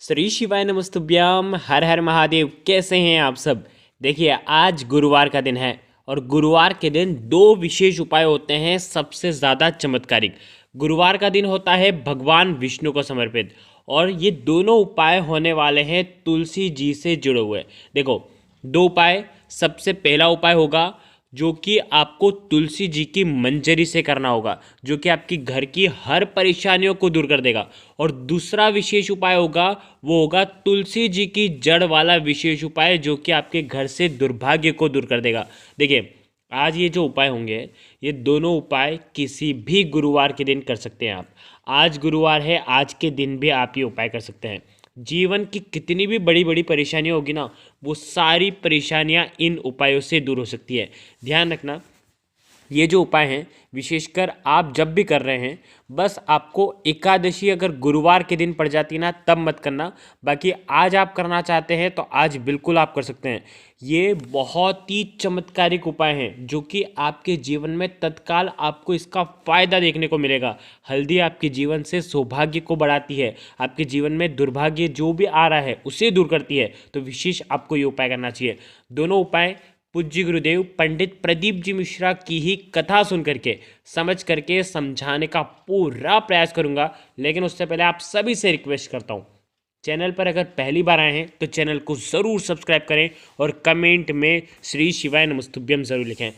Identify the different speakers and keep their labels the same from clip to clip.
Speaker 1: श्री शिवाय नमस्तुभ्यम। हर हर महादेव। कैसे हैं आप सब। देखिए, आज गुरुवार का दिन है और गुरुवार के दिन दो विशेष उपाय होते हैं सबसे ज़्यादा चमत्कारिक। गुरुवार का दिन होता है भगवान विष्णु को समर्पित और ये दोनों उपाय होने वाले हैं तुलसी जी से जुड़े हुए। देखो, दो उपाय। सबसे पहला उपाय होगा जो कि आपको तुलसी जी की मंजरी से करना होगा, जो कि आपकी घर की हर परेशानियों को दूर कर देगा। और दूसरा विशेष उपाय होगा वो होगा तुलसी जी की जड़ वाला विशेष उपाय, जो कि आपके घर से दुर्भाग्य को दूर कर देगा। देखिए, आज ये जो उपाय होंगे ये दोनों उपाय किसी भी गुरुवार के दिन कर सकते हैं आप। आज गुरुवार है, आज के दिन भी आप ये उपाय कर सकते हैं। जीवन की कितनी भी बड़ी बड़ी परेशानियां होगी ना, वो सारी परेशानियां इन उपायों से दूर हो सकती है। ध्यान रखना, ये जो उपाय हैं विशेषकर आप जब भी कर रहे हैं, बस आपको एकादशी अगर गुरुवार के दिन पड़ जाती ना तब मत करना। बाकी आज आप करना चाहते हैं तो आज बिल्कुल आप कर सकते हैं। ये बहुत ही चमत्कारिक उपाय हैं जो कि आपके जीवन में तत्काल आपको इसका फ़ायदा देखने को मिलेगा। हल्दी आपके जीवन से सौभाग्य को बढ़ाती है, आपके जीवन में दुर्भाग्य जो भी आ रहा है उसे दूर करती है। तो विशेष आपको ये उपाय करना चाहिए। दोनों उपाय पूज्य गुरुदेव पंडित प्रदीप जी मिश्रा की ही कथा सुन करके समझ करके समझाने का पूरा प्रयास करूंगा। लेकिन उससे पहले आप सभी से रिक्वेस्ट करता हूं, चैनल पर अगर पहली बार आए हैं तो चैनल को ज़रूर सब्सक्राइब करें और कमेंट में श्री शिवाय नमस्तुभ्यम ज़रूर लिखें।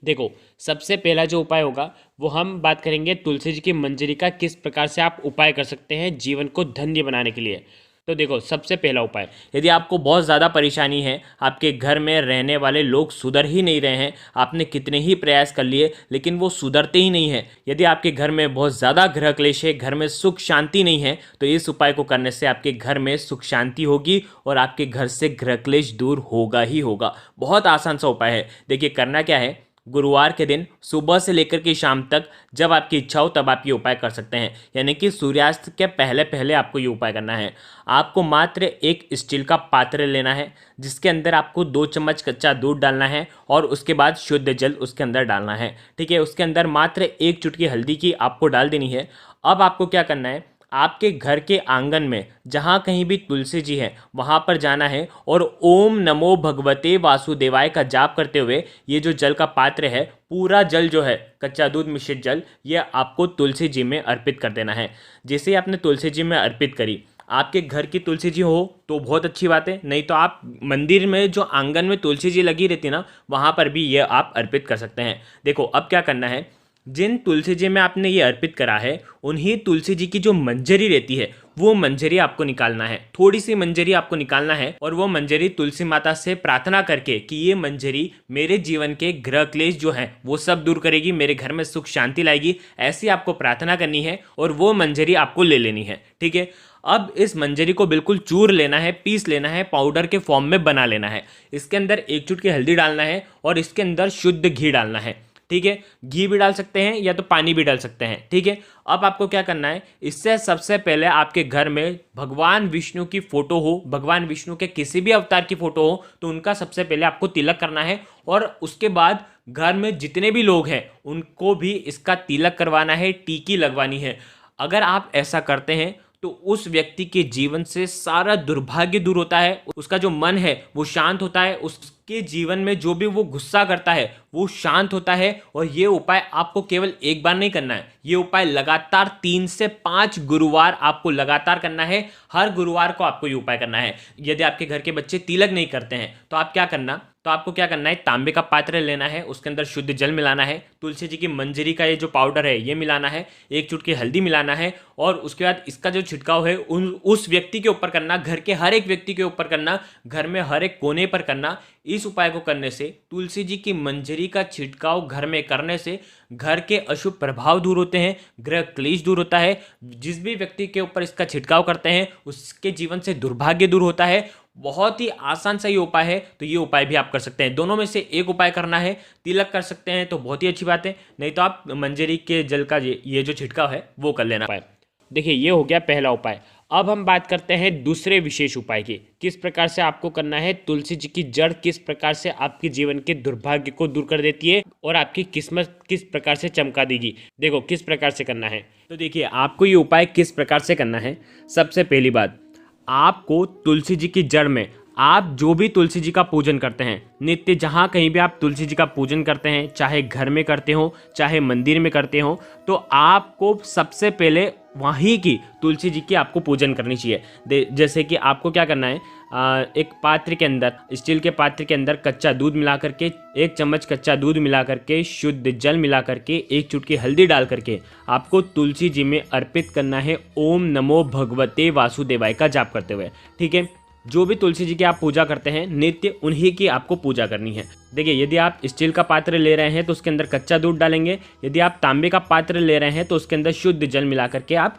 Speaker 1: देखो, सबसे पहला जो उपाय होगा वो हम बात करेंगे तुलसी जी की मंजरी का, किस प्रकार से आप उपाय कर सकते हैं जीवन को धन्य बनाने के लिए। तो देखो, सबसे पहला उपाय, यदि आपको बहुत ज़्यादा परेशानी है, आपके घर में रहने वाले लोग सुधर ही नहीं रहे हैं, आपने कितने ही प्रयास कर लिए लेकिन वो सुधरते ही नहीं है, यदि आपके घर में बहुत ज़्यादा गृह क्लेश है, घर में सुख शांति नहीं है, तो इस उपाय को करने से आपके घर में सुख शांति होगी और आपके घर से गृह क्लेश दूर होगा ही होगा। बहुत आसान सा उपाय है। देखिए, करना क्या है, गुरुवार के दिन सुबह से लेकर के शाम तक जब आपकी इच्छा हो तब आप ये उपाय कर सकते हैं, यानी कि सूर्यास्त के पहले पहले आपको ये उपाय करना है। आपको मात्र एक स्टील का पात्र लेना है जिसके अंदर आपको 2 चम्मच कच्चा दूध डालना है और उसके बाद शुद्ध जल उसके अंदर डालना है। ठीक है, उसके अंदर मात्र 1 चुटकी हल्दी की आपको डाल देनी है। अब आपको क्या करना है, आपके घर के आंगन में जहाँ कहीं भी तुलसी जी है वहाँ पर जाना है और ओम नमो भगवते वासुदेवाय का जाप करते हुए ये जो जल का पात्र है, पूरा जल जो है कच्चा दूध मिश्रित जल, ये आपको तुलसी जी में अर्पित कर देना है। जैसे ही आपने तुलसी जी में अर्पित करी, आपके घर की तुलसी जी हो तो बहुत अच्छी बात है, नहीं तो आप मंदिर में जो आंगन में तुलसी जी लगी रहती ना वहाँ पर भी ये आप अर्पित कर सकते हैं। देखो, अब क्या करना है, जिन तुलसी जी में आपने ये अर्पित करा है उन्हीं तुलसी जी की जो मंजरी रहती है वो मंजरी आपको निकालना है। थोड़ी सी मंजरी आपको निकालना है और वो मंजरी तुलसी माता से प्रार्थना करके कि ये मंजरी मेरे जीवन के ग्रह क्लेश जो है वो सब दूर करेगी, मेरे घर में सुख शांति लाएगी, ऐसी आपको प्रार्थना करनी है और वो मंजरी आपको ले लेनी है। ठीक है, अब इस मंजरी को बिल्कुल चूर लेना है, पीस लेना है, पाउडर के फॉर्म में बना लेना है। इसके अंदर 1 चुटकी हल्दी डालना है और इसके अंदर शुद्ध घी डालना है। ठीक है, घी भी डाल सकते हैं या तो पानी भी डाल सकते हैं। ठीक है, अब आपको क्या करना है, इससे सबसे पहले आपके घर में भगवान विष्णु की फोटो हो, भगवान विष्णु के किसी भी अवतार की फोटो हो तो उनका सबसे पहले आपको तिलक करना है और उसके बाद घर में जितने भी लोग हैं उनको भी इसका तिलक करवाना है, टीकी लगवानी है। अगर आप ऐसा करते हैं तो उस व्यक्ति के जीवन से सारा दुर्भाग्य दूर होता है, उसका जो मन है वो शांत होता है, उसके जीवन में जो भी वो गुस्सा करता है वो शांत होता है। और ये उपाय आपको केवल एक बार नहीं करना है, ये उपाय लगातार 3 से 5 गुरुवार आपको लगातार करना है। हर गुरुवार को आपको ये उपाय करना है। यदि आपके घर के बच्चे तिलक नहीं करते हैं तो आपको क्या करना है, तांबे का पात्र लेना है, उसके अंदर शुद्ध जल मिलाना है, तुलसी जी की मंजरी का ये जो पाउडर है ये मिलाना है, 1 चुटकी हल्दी मिलाना है और उसके बाद इसका जो छिड़काव है उस व्यक्ति के ऊपर करना, घर के हर एक व्यक्ति के ऊपर करना, घर में हर एक कोने पर करना। इस उपाय को करने से, तुलसी जी की मंजरी का छिड़काव घर में करने से घर के अशुभ प्रभाव दूर होते हैं, गृह क्लेश दूर होता है। जिस भी व्यक्ति के ऊपर इसका छिड़काव करते हैं उसके जीवन से दुर्भाग्य दूर होता है। बहुत ही आसान सा ये उपाय है, तो ये उपाय भी आप कर सकते हैं। दोनों में से एक उपाय करना है, तिलक कर सकते हैं तो बहुत ही अच्छी बात है, नहीं तो आप मंजरी के जल का ये जो छिड़काव है वो कर लेना उपाय। देखिए, ये हो गया पहला उपाय। अब हम बात करते हैं दूसरे विशेष उपाय की, किस प्रकार से आपको करना है। तुलसी जी की जड़ किस प्रकार से आपके जीवन के दुर्भाग्य को दूर कर देती है और आपकी किस्मत किस प्रकार से चमका देगी। देखो, किस प्रकार से करना है, तो देखिए आपको ये उपाय किस प्रकार से करना है। सबसे पहली बात, आपको तुलसी जी की जड़ में, आप जो भी तुलसी जी का पूजन करते हैं नित्य, जहाँ कहीं भी आप तुलसी जी का पूजन करते हैं, चाहे घर में करते हो चाहे मंदिर में करते हो, तो आपको सबसे पहले वहीं की तुलसी जी की आपको पूजन करनी चाहिए। जैसे कि आपको क्या करना है, एक पात्र के अंदर, स्टील के पात्र के अंदर कच्चा दूध मिला करके, 1 चम्मच कच्चा दूध मिला करके, शुद्ध जल मिला करके, 1 चुटकी हल्दी डाल करके आपको तुलसी जी में अर्पित करना है ओम नमो भगवते वासुदेवाय का जाप करते हुए। ठीक है, जो भी तुलसी जी की आप पूजा करते हैं नित्य, उन्हीं की आपको पूजा करनी है। देखिए, यदि आप स्टील का पात्र ले रहे हैं तो उसके अंदर कच्चा दूध डालेंगे, यदि आप तांबे का पात्र ले रहे हैं तो उसके अंदर शुद्ध जल मिला करके आप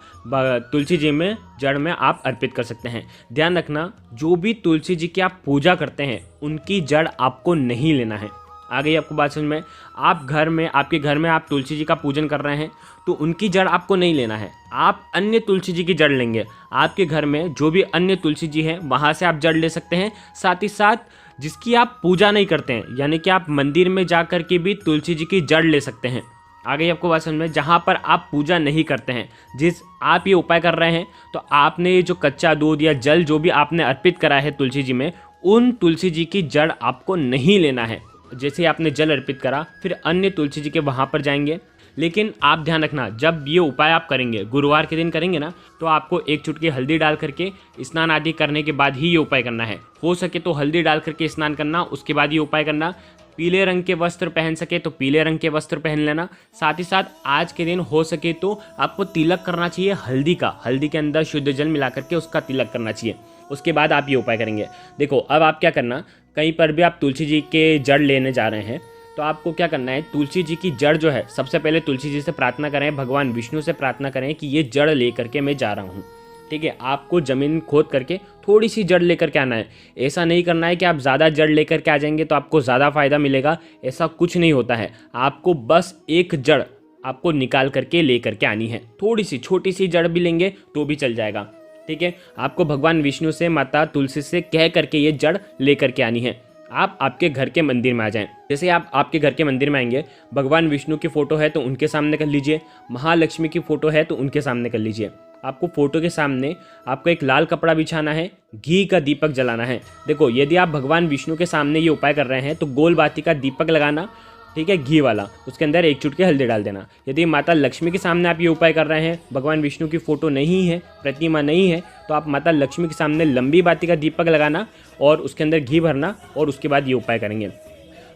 Speaker 1: तुलसी जी में जड़ में आप अर्पित कर सकते हैं। ध्यान रखना, जो भी तुलसी जी की आप पूजा करते हैं उनकी जड़ आपको नहीं लेना है। आ गई आपको बात समझ में? आप घर में, आपके घर में आप तुलसी जी का पूजन कर रहे हैं तो उनकी जड़ आपको नहीं लेना है, आप अन्य तुलसी जी की जड़ लेंगे। आपके घर में जो भी अन्य तुलसी जी हैं वहाँ से आप जड़ ले सकते हैं। साथ ही साथ जिसकी आप पूजा नहीं करते हैं, यानी कि आप मंदिर में जा कर के भी तुलसी जी की जड़ ले सकते हैं। आ गई आपको बात समझ में? जहाँ पर आप पूजा नहीं करते हैं, जिस आप ये उपाय कर रहे हैं, तो आपने ये जो कच्चा दूध या जल जो भी आपने अर्पित करा है तुलसी जी में, उन तुलसी जी की जड़ आपको नहीं लेना है। जैसे ही आपने जल अर्पित करा, फिर अन्य तुलसी जी के वहाँ पर जाएंगे। लेकिन आप ध्यान रखना, जब ये उपाय आप करेंगे, गुरुवार के दिन करेंगे ना, तो आपको 1 चुटकी हल्दी डाल करके स्नान आदि करने के बाद ही ये उपाय करना है। हो सके तो हल्दी डाल करके स्नान करना, उसके बाद ये उपाय करना। पीले रंग के वस्त्र पहन सके तो पीले रंग के वस्त्र पहन लेना। साथ ही साथ आज के दिन हो सके तो आपको तिलक करना चाहिए हल्दी का, हल्दी के अंदर शुद्ध जल मिला करके उसका तिलक करना चाहिए। उसके बाद आप ये उपाय करेंगे। देखो, अब आप क्या करना, कहीं पर भी आप तुलसी जी के जड़ लेने जा रहे हैं तो आपको क्या करना है, तुलसी जी की जड़ जो है, सबसे पहले तुलसी जी से प्रार्थना करें, भगवान विष्णु से प्रार्थना करें कि ये जड़ लेकर के मैं जा रहा हूँ। ठीक है, आपको ज़मीन खोद करके थोड़ी सी जड़ लेकर के आना है। ऐसा नहीं करना है कि आप ज़्यादा जड़ लेकर के आ जाएंगे तो आपको ज़्यादा फायदा मिलेगा, ऐसा कुछ नहीं होता है। आपको बस एक जड़ आपको निकाल करके ले करके आनी है। थोड़ी सी छोटी सी जड़ भी लेंगे तो भी चल जाएगा। ठीक है, आपको भगवान विष्णु से, माता तुलसी से कह करके ये जड़ ले करके आनी है। आप आपके घर के मंदिर में आ जाएं। जैसे आप आपके घर के मंदिर में आएंगे, भगवान विष्णु की फ़ोटो है तो उनके सामने कर लीजिए, महालक्ष्मी की फ़ोटो है तो उनके सामने कर लीजिए। आपको फ़ोटो के सामने आपको एक लाल कपड़ा बिछाना है, घी का दीपक जलाना है। देखो, यदि आप भगवान विष्णु के सामने ये उपाय कर रहे हैं तो गोल बाती का दीपक लगाना, ठीक है, घी वाला, उसके अंदर 1 चुटकी हल्दी डाल देना। यदि माता लक्ष्मी के सामने आप ये उपाय कर रहे हैं, भगवान विष्णु की फ़ोटो नहीं है, प्रतिमा नहीं है, तो आप माता लक्ष्मी के सामने लंबी बाती का दीपक लगाना और उसके अंदर घी भरना और उसके बाद ये उपाय करेंगे।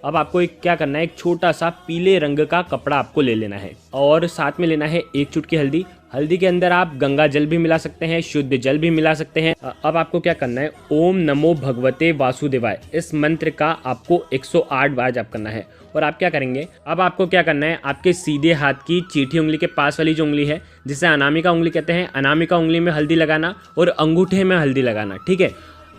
Speaker 1: अब आपको एक क्या करना है, एक छोटा सा पीले रंग का कपड़ा आपको ले लेना है और साथ में लेना है 1 चुटकी हल्दी। हल्दी के अंदर आप गंगा जल भी मिला सकते हैं, शुद्ध जल भी मिला सकते हैं। अब आपको क्या करना है, ओम नमो भगवते वासुदेवाय, इस मंत्र का आपको 108 बार जाप करना है। और आप क्या करेंगे, अब आपको क्या करना है, आपके सीधे हाथ की चीठी उंगली के पास वाली जो उंगली है, जिसे अनामिका उंगली कहते हैं, अनामिका उंगली में हल्दी लगाना और अंगूठे में हल्दी लगाना। ठीक है,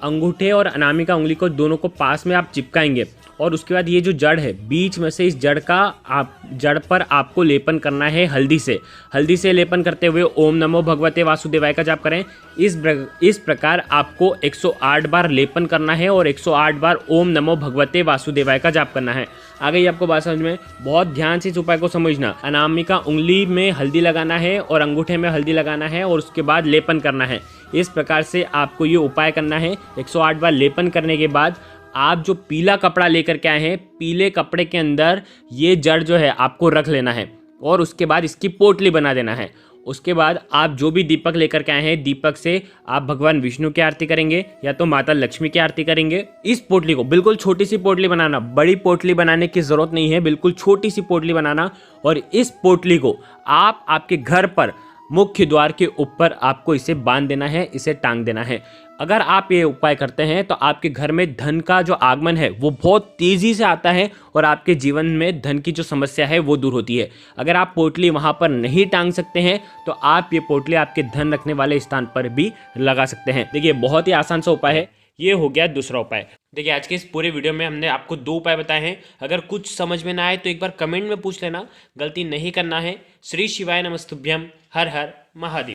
Speaker 1: अंगूठे और अनामिका उंगली को दोनों को पास में आप चिपकाएंगे और उसके बाद ये जो जड़ है, बीच में से इस जड़ पर आपको लेपन करना है हल्दी से। हल्दी से लेपन करते हुए ओम नमो भगवते वासुदेवाय का जाप करें। इस प्रकार आपको 108 बार लेपन करना है और 108 बार ओम नमो भगवते वासुदेवाय का जाप करना है। आ गई आपको बात समझ में? बहुत ध्यान से इस उपाय को समझना। अनामिका उंगली में हल्दी लगाना है और अंगूठे में हल्दी लगाना है और उसके बाद लेपन करना है। इस प्रकार से आपको ये उपाय करना है। 108 बार लेपन करने के बाद आप जो पीला कपड़ा लेकर के आए हैं, पीले कपड़े के अंदर ये जड़ जो है आपको रख लेना है और उसके बाद इसकी पोटली बना देना है। उसके बाद आप जो भी दीपक लेकर के आए हैं, दीपक से आप भगवान विष्णु की आरती करेंगे या तो माता लक्ष्मी की आरती करेंगे। इस पोटली को बिल्कुल छोटी सी पोटली बनाना, बड़ी पोटली बनाने की ज़रूरत नहीं है, बिल्कुल छोटी सी पोटली बनाना। और इस पोटली को आप आपके घर पर मुख्य द्वार के ऊपर आपको इसे बांध देना है, इसे टांग देना है। अगर आप ये उपाय करते हैं तो आपके घर में धन का जो आगमन है वो बहुत तेज़ी से आता है और आपके जीवन में धन की जो समस्या है वो दूर होती है। अगर आप पोटली वहाँ पर नहीं टांग सकते हैं तो आप ये पोटली आपके धन रखने वाले स्थान पर भी लगा सकते हैं। देखिए, बहुत ही आसान सा उपाय है। ये हो गया दूसरा उपाय। देखिए, आज के इस पूरे वीडियो में हमने आपको 2 उपाय बताए हैं। अगर कुछ समझ में ना आए तो एक बार कमेंट में पूछ लेना, गलती नहीं करना है। श्री शिवाय नमस्तुभ्यम। हर हर महादेव।